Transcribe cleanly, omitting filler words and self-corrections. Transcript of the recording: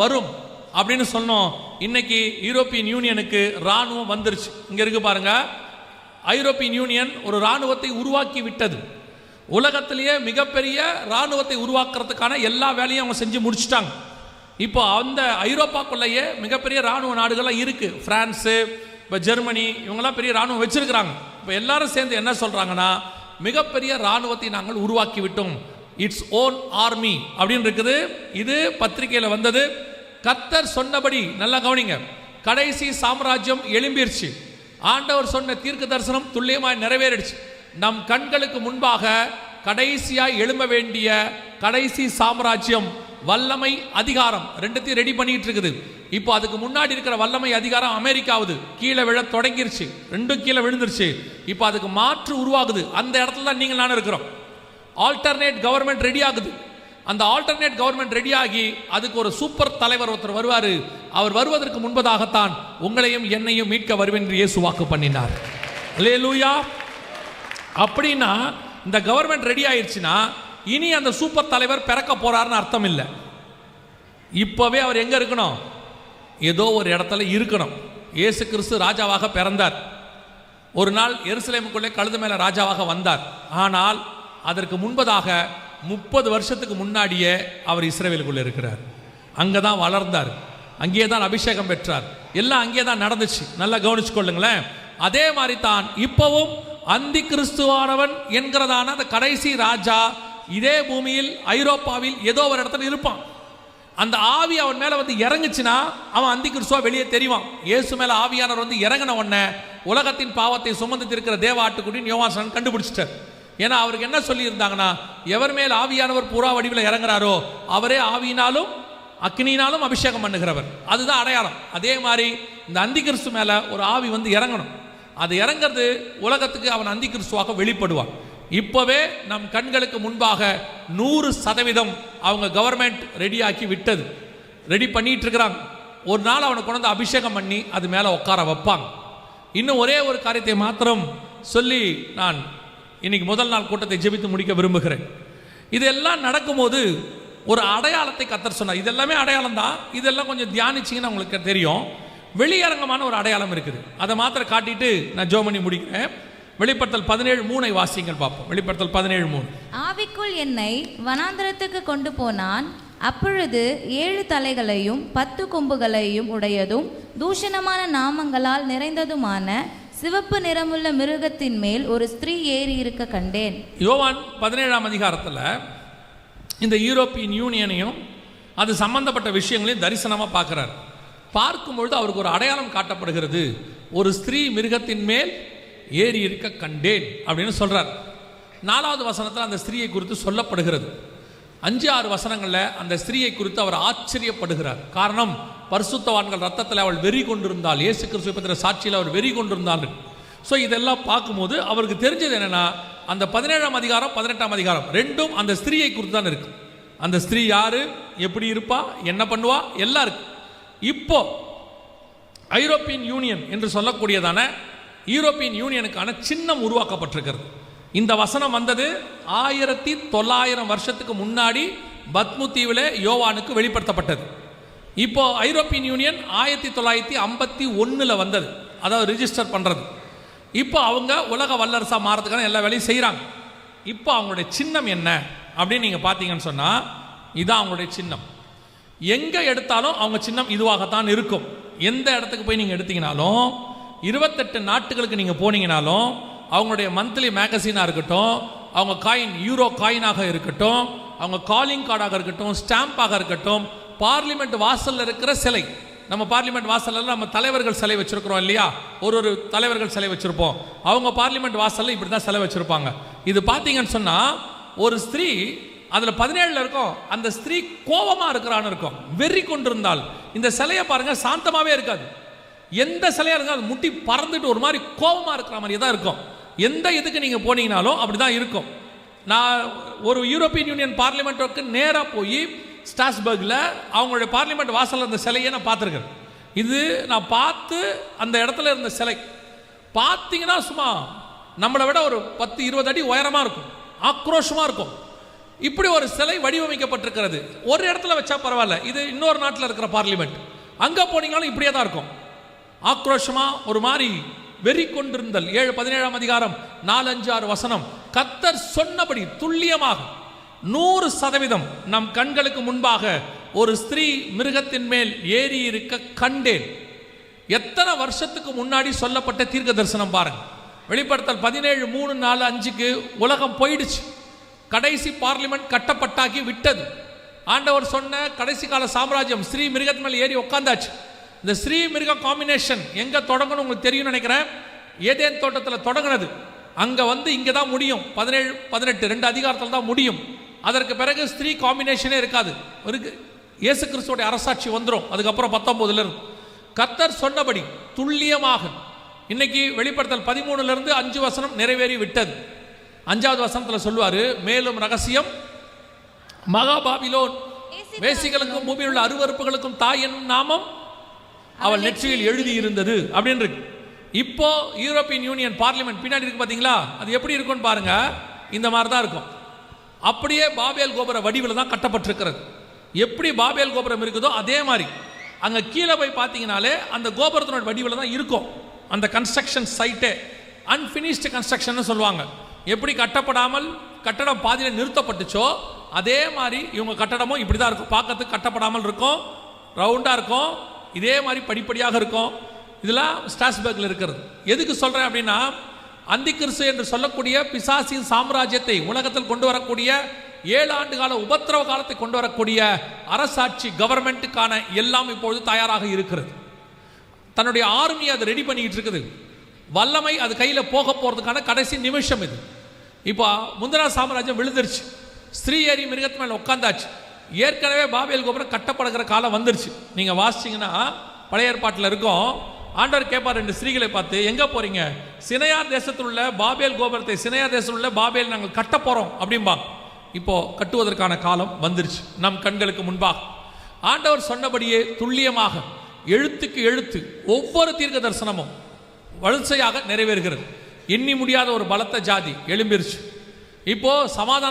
வரும் அப்படின்னு சொன்னோம். இன்னைக்கு யூரோப்பியன் யூனியனுக்கு ராணுவம் வந்துருச்சு. இங்க இருக்கு பாருங்க, ஐரோப்பியன் யூனியன் ஒரு ராணுவத்தை உருவாக்கி விட்டது. உலகத்திலேயே மிகப்பெரிய ராணுவத்தை உருவாக்குறதுக்கான எல்லா வேலையும் அவங்க செஞ்சு முடிச்சிட்டாங்க. இப்போ அந்த ஐரோப்பாக்குள்ளேயே மிகப்பெரிய ராணுவ நாடுகள்லாம் இருக்கு. பிரான்ஸு, இப்போ ஜெர்மனி, இவங்கெல்லாம் பெரிய ராணுவம் வச்சிருக்கிறாங்க. இப்போ எல்லாரும் சேர்ந்து என்ன சொல்றாங்கன்னா, மிகப்பெரிய ராணுவத்தை நாங்கள் உருவாக்கி விட்டோம், இட்ஸ் ஓன் ஆர்மி அப்படின்னு இருக்குது. இது பத்திரிகையில் வந்தது. கர்த்தர் சொன்னபடி நல்லா கவனிங்க, கடைசி சாம்ராஜ்யம் எழும்பிருச்சு. ஆண்டவர் சொன்ன தீர்க்க தரிசனம் துல்லியமாய் நிறைவேறிடுச்சு. நம் கண்களுக்கு முன்பாக கடைசியாய் எழும்ப வேண்டிய கடைசி சாம்ராஜ்யம், வல்லமை, அதிகாரம் ரெண்டுத்தையும் ரெடி பண்ணிட்டு இருக்குது. இப்போ அதுக்கு முன்னாடி இருக்கிற வல்லமை அதிகாரம் அமெரிக்காவுது கீழே விழ தொடங்கிருச்சு, ரெண்டும் கீழே விழுந்துருச்சு. இப்போ அதுக்கு மாற்று உருவாகுது. அந்த இடத்துல தான் நீங்கள் நான் இருக்கிறோம். ஆல்டர்னேட் கவர்மெண்ட் ரெடி ஆகுது. அந்த ஆல்டர்னேட் கவர்மெண்ட் ரெடி ஆகி அதுக்கு ஒரு சூப்பர் தலைவர் ஒருத்தர் வருவார். அவர் வருவதற்கு முன்பதாகத்தான் உங்களையும் என்னையும் மீட்க வருவேன் என்று இயேசு வாக்கு பண்ணினார். அல்லேலூயா. அப்படின்னா இந்த கவர்மெண்ட் ரெடி ஆயிடுச்சுன்னா இனி அந்த சூப்பர் தலைவர் பிறக்க போறாருன்னு அர்த்தம் இல்லை. இப்பவே அவர் எங்க இருக்கணும்? ஏதோ ஒரு இடத்துல இருக்கணும். இயேசு கிறிஸ்து ராஜாவாக பிறந்தார். ஒரு நாள் எருசலேமுக்குள்ளே கழுது மேல ராஜாவாக வந்தார். ஆனால் அதற்கு முன்பதாக 30 வருஷத்துக்கு முன்னாடியே அவர் இஸ்ரவேலுக்குள்ள இருக்கிறார். அங்கே தான் வளர்ந்தார், அங்கே தான் அபிஷேகம் பெற்றார், எல்லாம் அங்கே தான் நடந்துச்சு. நல்லா கவனிச்சு கொள்ளுங்களேன். அதே மாதிரி தான் இப்பவும் அந்தி கிறிஸ்துவானவன் என்கிறதான அந்த கடைசி ராஜா இதே பூமியில் ஐரோப்பாவில் ஏதோ ஒரு இடத்துல இருப்பான். அந்த ஆவி அவன் மேல வந்து இறங்குச்சுன்னா அவன் அந்தி கிறிஸ்துவா வெளியே தெரிவான். இயேசு மேல ஆவியானவர் வந்து இறங்கின உடனே உலகத்தின் பாவத்தை சுமந்து இருக்கிற தேவ ஆட்டுக்குட்டின்னு யோவான் கண்டுபிடிச்சிட்டார். ஏன்னா அவருக்கு என்ன சொல்லி இருந்தாங்கன்னா, எவர் மேல் ஆவியானவர் புறா வடிவில் இறங்குறாரோ அவரே ஆவியினாலும் அக்னியினாலும் அபிஷேகம் பண்ணுகிறவர். அதுதான் அடையாளம். அதே மாதிரி இந்த அந்தி கிறிஸ்து மேல ஒரு ஆவி வந்து இறங்கணும். அது இறங்கிறது உலகத்துக்கு அவன் அந்தி கிறிஸ்துவாக வெளிப்படுவான். இப்பவே நம் கண்களுக்கு முன்பாக 100% அவங்க கவர்மெண்ட் ரெடியாக்கி விட்டது, ரெடி பண்ணிட்டு இருக்கிறாங்க. ஒரு நாள் அவனை கொண்டு வந்து அபிஷேகம் பண்ணி அது மேல உட்கார வைப்பாங்க. இன்னும் ஒரே ஒரு காரியத்தை மாத்திரம் சொல்லி நான் இன்னைக்கு முதல் நாள் கூட்டத்தை ஜெபித்து முடிக்க விரும்புகிறேன். இதெல்லாம் நடக்கும்போது ஒரு அடையாளத்தை கர்த்தர் சொன்னார். இதெல்லாமே அடையாளம் தான். இதெல்லாம் கொஞ்சம் தியானிச்சிங்கன்னா உங்களுக்கு தெரியும். வெளியரங்கமான ஒரு அடையாளம் இருக்குது. அதை மாத்திரம் காட்டிட்டு நான் ஜெபம் பண்ணி முடிக்கிறேன். வெளிப்படுத்தல் 17:3 வாசிங்கள் பார்ப்போம். வெளிப்படுத்தல் 17:3. ஆவிக்குள் என்னை வனாந்தரத்துக்கு கொண்டு போனான். அப்பொழுது 7 தலைகளையும் 10 கொம்புகளையும் உடையதும் தூஷணமான நாமங்களால் நிறைந்ததுமான சிவப்பு நிறமுள்ள மிருகத்தின் மேல் ஒரு ஸ்திரீ ஏறி இருக்க கண்டேன். யோவான் 17ஆம் அதிகாரத்தில் இந்த யூரோப்பியன் யூனியனையும் அது சம்பந்தப்பட்ட விஷயங்களையும் தரிசனமாக பார்க்குறார். பார்க்கும்பொழுது அவருக்கு ஒரு அடையாளம் காட்டப்படுகிறது. ஒரு ஸ்திரீ மிருகத்தின் மேல் ஏறி இருக்க கண்டேன் அப்படின்னு சொல்றார். 4வது வசனத்தில் அந்த ஸ்திரீயை குறித்து சொல்லப்படுகிறது. 5-6 வசனங்களில் அந்த ஸ்திரீயை குறித்து அவர் ஆச்சரியப்படுகிறார். காரணம், பரிசுத்தவான்கள் ரத்தத்தில் அவள் வெறி கொண்டிருந்தாள். இயேசு கிறிஸ்துவை பற்றின சாட்சியில் அவர் வெறி கொண்டிருந்தாள். ஸோ இதெல்லாம் பார்க்கும்போது அவருக்கு தெரிஞ்சது என்னன்னா, அந்த 17ஆம் அதிகாரம் 18ஆம் அதிகாரம் ரெண்டும் அந்த ஸ்திரீயை குறித்து தான் இருக்கு. அந்த ஸ்திரீ யாரு, எப்படி இருப்பா, என்ன பண்ணுவா, எல்லாம் இருக்கு. இப்போ ஐரோப்பியன் யூனியன் என்று சொல்லக்கூடியதான யூரோப்பியன் யூனியனுக்கான சின்னம் உருவாக்கப்பட்டிருக்கிறது. இந்த வசனம் வந்தது 1900 வருஷத்துக்கு முன்னாடி பத்மு தீவில் யோவானுக்கு வெளிப்படுத்தப்பட்டது. இப்போ ஐரோப்பியன் யூனியன் 1951 வந்தது, அதாவது ரிஜிஸ்டர் பண்ணுறது. இப்போ அவங்க உலக வல்லரசா மாறதுக்கான எல்லா வேலையும் செய்கிறாங்க. இப்போ அவங்களுடைய சின்னம் என்ன அப்படின்னு நீங்கள் பார்த்தீங்கன்னு சொன்னால், இதுதான் அவங்களுடைய சின்னம். எங்கே எடுத்தாலும் அவங்க சின்னம் இதுவாகத்தான் இருக்கும். எந்த இடத்துக்கு போய் நீங்கள் எடுத்தீங்கனாலும், 28 நாட்டுகளுக்கு நீங்கள் போனீங்கனாலும், அவங்களுடைய மந்த்லி மேகசினாக இருக்கட்டும், அவங்க காயின் யூரோ காயினாக இருக்கட்டும், அவங்க காலிங் கார்டாக இருக்கட்டும், ஸ்டாம்பாக இருக்கட்டும், பார்லிமெண்ட் வாசலில் இருக்கிற சிலை, நம்ம பார்லிமெண்ட் வாசலில் நம்ம தலைவர்கள் சிலை வச்சிருக்கிறோம் இல்லையா, ஒரு தலைவர்கள் சிலை வச்சிருப்போம். அவங்க பார்லிமெண்ட் வாசலில் இப்படி தான் சிலை வச்சிருப்பாங்க. இது பார்த்தீங்கன்னு சொன்னால் ஒரு ஸ்திரீ அதில் 17 இருக்கும். அந்த ஸ்திரீ கோபமாக இருக்கிறான்னு இருக்கும், வெறி கொண்டிருந்தால். இந்த சிலையை பாருங்க, சாந்தமாகவே இருக்காது. எந்த சிலையாக இருக்கோ அது முட்டி பறந்துட்டு ஒரு மாதிரி கோபமாக இருக்கிற மாதிரி தான் இருக்கும். எந்த இதுக்கு நீங்கள் போனீங்கனாலும் அப்படி தான் இருக்கும். நான் ஒரு யூரோப்பியன் யூனியன் பார்லிமெண்ட்டுக்கு நேராக போய் ஸ்ட்ராஸ்பர்கில் அவங்களுடைய பார்லிமெண்ட் வாசலில் இருந்த சிலையை நான் பார்த்துருக்கேன். இது நான் பார்த்து அந்த இடத்துல இருந்த சிலை பார்த்தீங்கன்னா சும்மா நம்மளை விட ஒரு 10-20 அடி உயரமாக இருக்கும், ஆக்ரோஷமாக இருக்கும். இப்படி ஒரு சிலை வடிவமைக்கப்பட்டிருக்கிறது. ஒரு இடத்துல வச்சா பரவாயில்ல, இது இன்னொரு நாட்டில் இருக்கிற பார்லிமெண்ட். அங்கே போனீங்கன்னாலும் இப்படியே தான் இருக்கும். ஆக்ரோஷமா ஒரு மாதிரி வெறி கொண்டிருந்தல். 17ஆம் அதிகாரம் 4, 5, 6 வசனம். கர்த்தர் சொன்னபடி துல்லியமாக 100% நம் கண்களுக்கு முன்பாக ஒரு ஸ்திரீ மிருகத்தின் மேல் ஏறி இருக்க கண்டேன். எத்தனை வருஷத்துக்கு முன்னாடி சொல்லப்பட்ட தீர்க்க தரிசனம் பாருங்க. வெளிப்படுத்தல் 17, 3, 4, 5க்கு உலகம் போயிடுச்சு. கடைசி பார்லிமெண்ட் கட்டப்பட்டாக்கி விட்டது. ஆண்டவர் சொன்ன கடைசி கால சாம்ராஜ்யம் ஸ்ரீ மிருகத்தின் மேல் ஏறி உட்காந்தாச்சு. இந்த ஸ்ரீ மிருக காம்பினேஷன் எங்க தொடங்கணும் உங்களுக்கு தெரியும் நினைக்கிறேன். ஏதேன் தோட்டத்தில் தொடங்கினது. அங்க வந்து இங்க தான் முடியும். 17, 18 2 அதிகாரத்தில் தான் முடியும். அதற்கு பிறகு ஸ்திரீ காம்பினேஷனே இருக்காது. இயேசு கிறிஸ்துவோட அரசாட்சி வந்துடும். அதுக்கப்புறம் 19 இருந்து கர்த்தர் சொன்னபடி துல்லியமாக இன்னைக்கு வெளிப்படுத்தல் 13 5 வசனம் நிறைவேறி விட்டது. 5வது வசனத்தில் சொல்லுவாரு, மேலும் ரகசியம், மகா பாபிலோன் வேசிகளுக்கும் பூமியில் உள்ள அருவருப்புகளுக்கும் தாய் என்னும் நாமம் அவள் நெற்றியில் எழுதி இருந்தது அப்படின்னு இருக்கு. இப்போ யூரோப்பியன் யூனியன் பார்லிமெண்ட் பின்னாடி இருக்கு பாத்தீங்களா, அது எப்படி இருக்கும்னு பாருங்க. இந்த மாதிரி தான் இருக்கும். அப்படியே பாபேல் கோபுர வடிவில் தான் கட்டப்பட்டிருக்கிறது. எப்படி பாபேல் கோபுரம் இருக்குதோ அதே மாதிரி அங்க கீழே போய் பார்த்தீங்கனாலே அந்த கோபுரத்தினோட வடிவில் தான் இருக்கும். அந்த கன்ஸ்ட்ரக்ஷன் சைட்டே அன்பினிஷ்டு கன்ஸ்ட்ரக்ஷன் சொல்லுவாங்க. எப்படி கட்டப்படாமல் கட்டடம் பாதியில் நிறுத்தப்பட்டுச்சோ அதே மாதிரி இவங்க கட்டடமும் இப்படி தான் இருக்கும். பார்க்கறதுக்கு கட்டப்படாமல் இருக்கும், ரவுண்டாக இருக்கும், இதே மாதிரி படிப்படியாக இருக்கும். இதெல்லாம் ஸ்ட்ராஸ்பர்கில் இருக்கிறது. எதுக்கு சொல்கிறேன் அப்படின்னா, அந்தி கிறிஸ்து என்று சொல்லக்கூடிய பிசாசின் சாம்ராஜ்யத்தை உலகத்தில் கொண்டு வரக்கூடிய 7 ஆண்டு கால உபத்திரவ காலத்தை கொண்டு வரக்கூடிய அரசாட்சி கவர்மெண்ட்டுக்கான எல்லாம் இப்பொழுது தயாராக இருக்கிறது. தன்னுடைய ஆர்மியை அதை ரெடி பண்ணிக்கிட்டு இருக்குது. வல்லமை அது கையில் போக போகிறதுக்கான கடைசி நிமிஷம் இது. இப்போ முந்தினா சாம்ராஜ்யம் விழுந்துருச்சு, ஸ்ரீ ஏறி மிருகத்து மேலே உட்காந்தாச்சு. ஏற்கனவே பாபேல் கோபுரம் கட்டப்படுகிற காலம் வந்துருச்சு. நீங்கள் வாசிச்சிங்கன்னா பழைய ஏற்பாட்டில் இருக்கும். ஆண்டவர் கேட்பார் 2 ஸ்திரீகளை பார்த்து, எங்கே போகிறீங்க? சினையார் தேசத்தில் உள்ள பாபேல் கோபுரத்தை, சினையார் தேசத்தில் உள்ள பாபேல் நாங்கள் கட்ட போகிறோம் அப்படிம்பாங்க. இப்போ கட்டுவதற்கான காலம் வந்துருச்சு நம் கண்களுக்கு முன்பாக. ஆண்டவர் சொன்னபடியே துல்லியமாக எழுத்துக்கு எழுத்து ஒவ்வொரு தீர்க்க தரிசனமும் வரிசையாக நிறைவேறுகிறது. எண்ணி முடியாத ஒரு பலத்த ஜாதி எழும்பிருச்சு. இப்போ சமாதான